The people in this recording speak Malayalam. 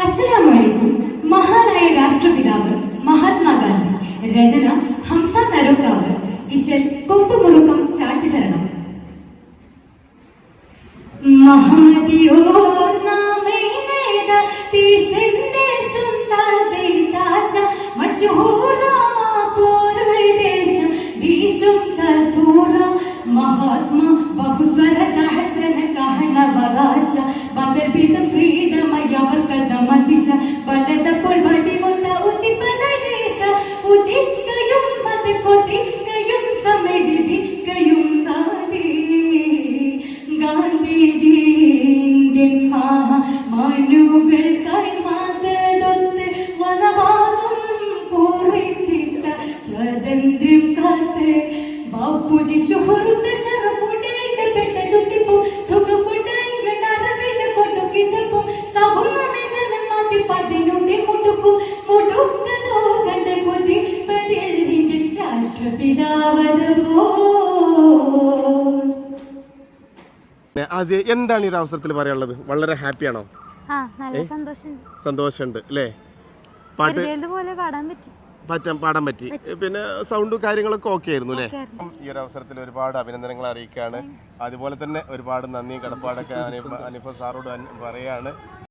അസ്സലാമലൈക്കും. മഹാനായ രാഷ്ട്രപിതാവ് മഹാത്മാഗാന്ധി, രചന ഹംസ തരോക്കാവ്, ഇശൽ കൊമ്പുമുറുക്കം ചാട്ടിച്ചരണം. മഹമ്മദിയോ നാമേ നേതാ തീശന്റെ സുന്ദരദേ താജ മശഹൂര പോരുൾ ദേശം വീശും കർപ്പൂര മഹാത്മാ ബഹുസ്വര ദഹസന കഹന ബഗാശ ബദൽ ബിദം ഫ്രീഡം അയവർക്കത മദിശ വലതപ്പോൾ വടിമൊത്ത ഉദിപ്പത ദേശ ഉദിക്കയും മത് കൊതിക്കയും സമയ വിധിക്കയും ഗാന്ധിജി ഇന്ത്യൻ മനുകൾക്കായി മാതതൊത്ത് വനവാദം കുറിച്ചിട്ട സ്വാതന്ത്ര്യം കാത്ത് ബാപ്പുജി സുഹൃത്ത് ശരഫുടേട്ട് പെട്ടലുത്തിപ്പോ സുഖമുണ്ടായിട്ട് അറവിട്ട് കൊണ്ടുകിതപ്പോ സഭുമേ ജനം മാറ്റി പതിനുണ്ടി മുടുക്കും മുടുക്കതോ കണ്ട കൊതി പതിലിന്റെ രാഷ്ട്രപിതാവതവോ. ആസിയ, എന്താണ് ഈ അവസരത്തിൽ പറയാനുള്ളത്? വളരെ ഹാപ്പിയാണോ? സന്തോഷമുണ്ട് അല്ലേ? പാട്ട് പാടാൻ പറ്റി. പിന്നെ സൗണ്ടും കാര്യങ്ങളൊക്കെ ഓക്കെ ആയിരുന്നു അല്ലേ? ഈ ഒരു അവസരത്തിൽ ഒരുപാട് അഭിനന്ദനങ്ങൾ അറിയിക്കുകയാണ്. അതുപോലെ തന്നെ ഒരുപാട് നന്ദിയും കടപ്പാടൊക്കെ അനിഫ സാറോട് പറയാണ്.